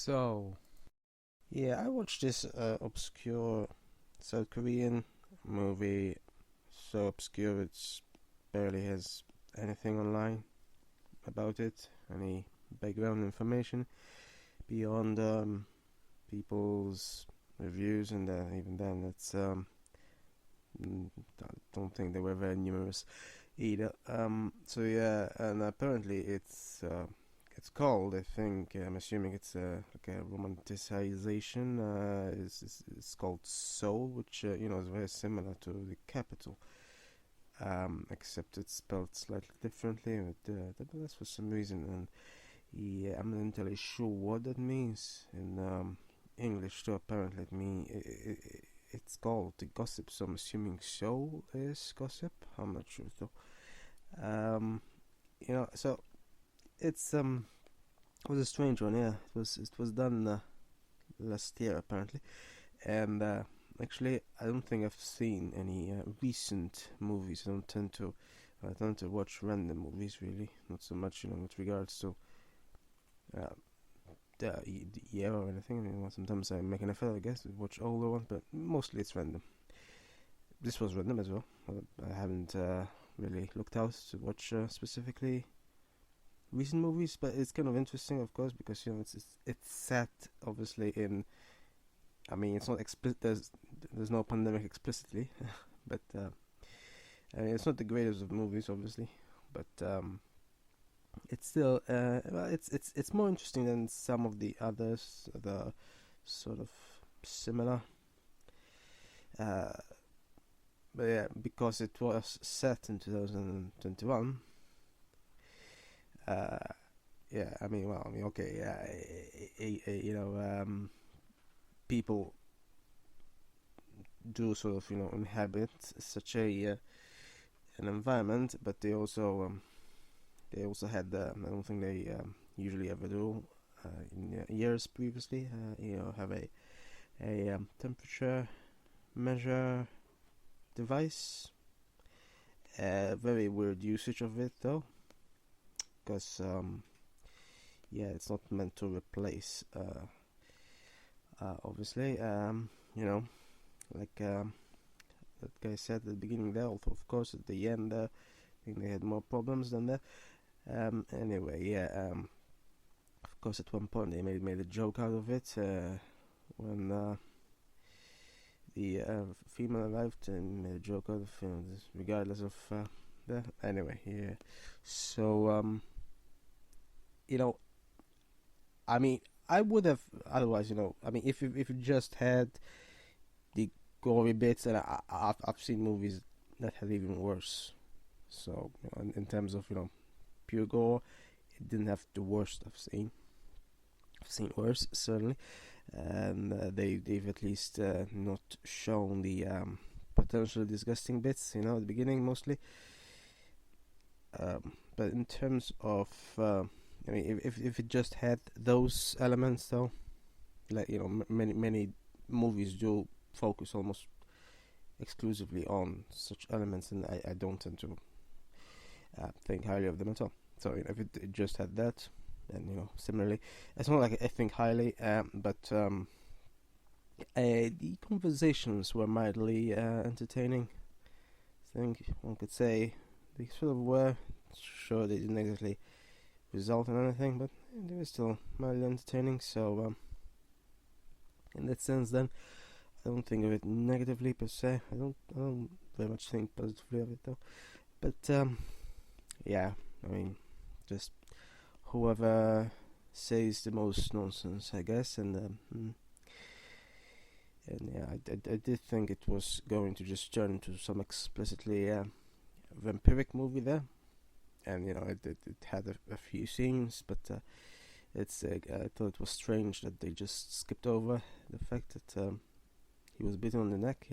So, yeah, I watched this obscure South Korean movie. So obscure it's barely has anything online about it, any background information beyond people's reviews, and even then, I don't think they were very numerous either. So yeah, and apparently it's called. I think I'm assuming it's like a romanticization. It's called Seoul, which is very similar to the capital, except it's spelled slightly differently. But that's for some reason, and yeah, I'm not entirely sure what that means in English. So apparently, it's called the gossip. So I'm assuming Seoul is gossip. I'm not sure though. Um, so it's it was a strange one. Yeah, it was done last year apparently, and actually I don't think I've seen any recent movies. I tend to watch random movies really, not so much with regards to uh, the year or anything. Sometimes I make an effort, I guess, to watch older ones, but mostly it's random. This was random as well. I haven't really looked out to watch specifically recent movies, but it's kind of interesting, of course, because it's set obviously in. I mean, it's not explicit. There's no pandemic explicitly, but I mean, it's not the greatest of movies, obviously, but it's still well, it's more interesting than some of the others that are sort of similar. Uh, but yeah, because it was set in 2021. Uh, yeah, I mean, well, I mean, okay, yeah, people do sort of inhabit such a an environment, but they also had I don't think they usually ever do in years previously. Have a temperature measure device. Very weird usage of it though, because yeah, it's not meant to replace. Obviously, like that guy said at the beginning there. Although of course at the end, I think they had more problems than that. Anyway, yeah. Of course, at one point they made a joke out of it when the female arrived and made a joke out of this, regardless of that. Anyway, yeah. So you know, I mean, I would have otherwise. I mean, if you just had the gory bits, and I've seen movies that had even worse. So in terms of pure gore, it didn't have the worst I've seen. I've seen worse certainly, and they've at least not shown the potential disgusting bits. At the beginning mostly. But in terms of, I mean, if it just had those elements though, like many movies do focus almost exclusively on such elements, and I don't tend to think highly of them at all. So if it just had that, and similarly, it's not like I think highly, but the conversations were mildly entertaining. I think one could say they sort of were. Sure, they didn't exactly result in anything, but they were still mildly entertaining. So in that sense, then I don't think of it negatively per se. I don't very much think positively of it though. But yeah, I mean, just whoever says the most nonsense, I guess, and yeah, I did think it was going to just turn into some explicitly vampiric movie there, and it had a few scenes, but I thought it was strange that they just skipped over the fact that he was bitten on the neck,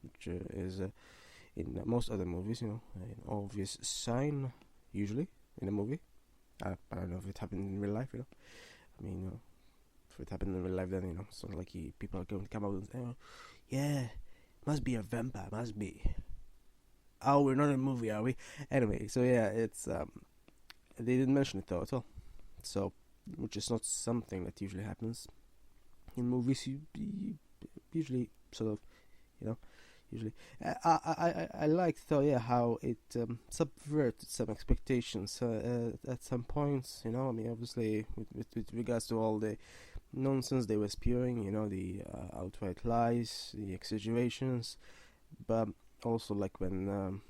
which is in most other movies, an obvious sign usually in a movie. I don't know if it happened in real life, I mean, if it happened in real life, then it's not like people are going to come out and say, oh, yeah, must be a vampire, must be. Oh, we're not in a movie, are we? Anyway, so yeah, it's they didn't mention it though at all. So which is not something that usually happens in movies. You usually sort of, you know, usually. I liked though, yeah, how it subverted some expectations at some points. You know, I mean, obviously with regards to all the nonsense they were spewing, you know, the outright lies, the exaggerations, but also like when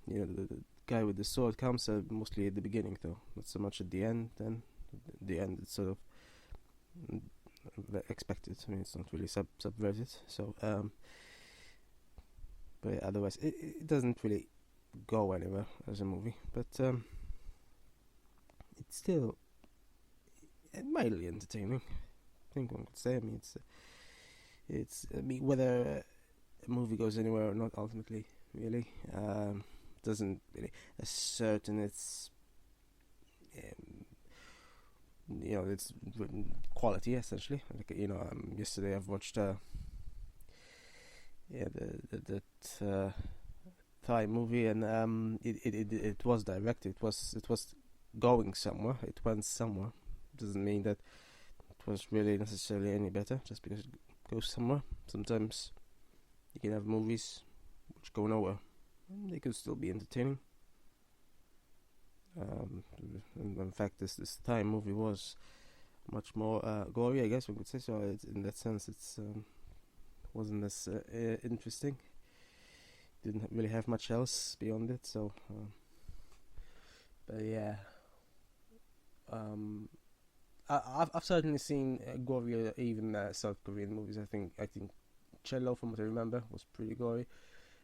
you know the guy with the sword comes, mostly at the beginning though, not so much at the end. Then at the end it's sort of expected. I mean, it's not really subverted. So, but yeah, otherwise it doesn't really go anywhere as a movie. But it's still mildly entertaining, I think one could say. I mean, it's I mean, whether a movie goes anywhere or not, ultimately, really, doesn't really ascertain its, you know, its quality essentially. Like, you know, yesterday I've watched yeah, that Thai movie, and it was directed. It was going somewhere. It went somewhere. Doesn't mean that it was really necessarily any better just because it goes somewhere. Sometimes you can have movies which go nowhere, and they could still be entertaining. In fact, this Thai movie was much more gory, I guess one could say. So in that sense, it's wasn't as interesting. Didn't really have much else beyond it. So, but yeah, I've certainly seen gorier, even South Korean movies. I think Cello, from what I remember, was pretty gory.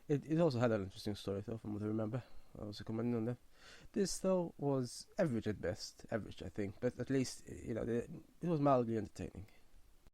It also had an interesting story though, from what I remember. I was commenting on that. This though was average at best, average I think, but at least, you know, it was mildly entertaining.